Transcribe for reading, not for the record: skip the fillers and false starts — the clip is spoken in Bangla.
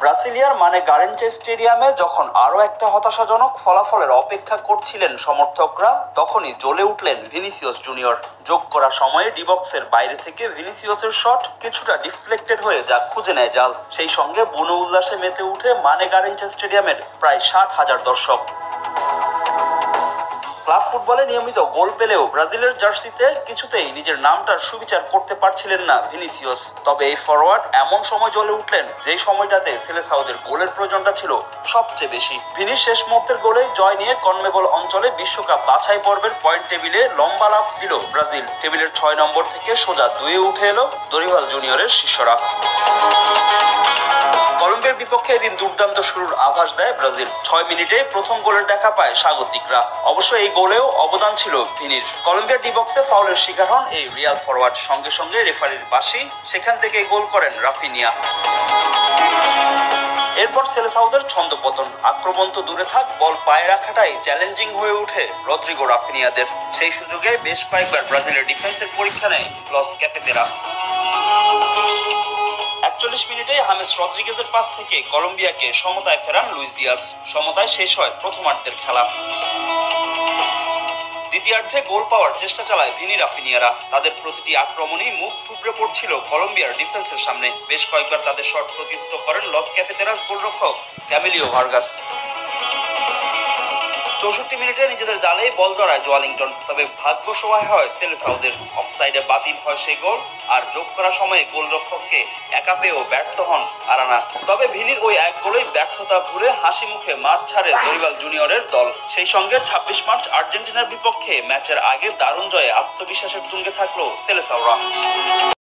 ব্রাসিলিয়ার গারেঞ্চে স্টেডিয়ামে যখন আরও একটা হতাশাজনক ফলাফলের অপেক্ষা করছিলেন সমর্থকরা, তখনই জ্বলে উঠলেন ভিনিসিয়াস জুনিয়র। যোগ করা সময়ে ডিবক্সের বাইরে থেকে ভিনিসিয়াসের শট কিছুটা ডিফ্লেক্টেড হয়ে যা খুঁজে নেয় জাল। সেই সঙ্গে বুনো উল্লাসে মেতে উঠে গারেঞ্চে স্টেডিয়ামের প্রায় 60,000 দর্শক। ক্লাব ফুটবলে নিয়মিত গোল পেলেও ব্রাজিলের জার্সিতে কিছুতেই নিজের নামটার সুবিচার করতে পারছিলেন না ভিনিসিয়াস। তবে এই ফরওয়ার্ড এমন সময় জ্বলে উঠলেন যেই সময়টাতে সেলেসাওদের গোলের প্রয়োজনটা ছিল সবচেয়ে বেশি। ভিনির শেষ মুহূর্তের গোলেই জয় নিয়ে কনমেবল অঞ্চলে বিশ্বকাপ বাছাই পর্বের পয়েন্ট টেবিলে লম্বা লাফ দিল ব্রাজিল। টেবিলের 6 নম্বর থেকে সোজা 2-এ উঠে এলো দরিভাল জুনিয়রের শিষ্যরা। কলম্বিয়ার বিপক্ষে এদিন দুর্দান্ত শুরুর আভাস দেয় ব্রাজিল। 6 মিনিটে প্রথম গোলের দেখা পায় স্বাগতিকরা। অবশ্য এই গোলেও অবদান ছিল ভিনির। কলম্বিয়ার ডিবক্সে ফাউলের শিকার হন এই রিয়াল ফরওয়ার্ড। সঙ্গে সঙ্গে রেফারির বাঁশি, সেখান থেকে গোল করেন রাফিনিয়া। এরপর সেলেসাওদের ছন্দপতন। আক্রমণ তো দূরে থাক, বল পায়ে রাখাটাই চ্যালেঞ্জিং হয়ে ওঠে রদ্রিগো রাফিনিয়াদের। সেই সুযোগে বেশ কয়েকবার ব্রাজিলের ডিফেন্সের পরীক্ষা নেয় লস ক্যাপেতেরাস। 41 মিনিটে হামেস রদ্রিগেজের পাস থেকে কলম্বিয়াকে সমতায় ফেরান লুইস দিয়াস। সমতায় শেষ হয় প্রথমার্ধের খেলা। দ্বিতীয়ার্ধে গোল পাওয়ার চেষ্টা চালায় ভিনি রাফিনিয়ারা। তাদের প্রতিটি আক্রমণই মুখ থুবড়ে পড়ছিল কলম্বিয়ার ডিফেন্সের সামনে। বেশ কয়েকবার তাদের শট প্রতিহত করেন লস ক্যাপেতেরাস গোলরক্ষক ক্যামিলিও ভার্গাস। 64 মিনিটে নিজেদের জালেই বল ধরায় জোয়ালিংটন। তবে ভাগ্য সহায় হয় সেলেসাওদের। অফসাইডে বাতিল হয় সেই গোল, আর যোগ করা সময়ে গোলরক্ষককে একা পেয়েও ব্যর্থ হন আরানা। তবে ভিনির ওই এক গোলেই ব্যর্থতা ভুলে হাসি মুখে মাঠ ছাড়ে দরিভাল জুনিয়রের দল। সেই সঙ্গে 26 মার্চ আর্জেন্টিনার বিপক্ষে ম্যাচের আগে দারুণ জয়ে আত্মবিশ্বাসের তুঙ্গে থাকলো সেলেসাওরা।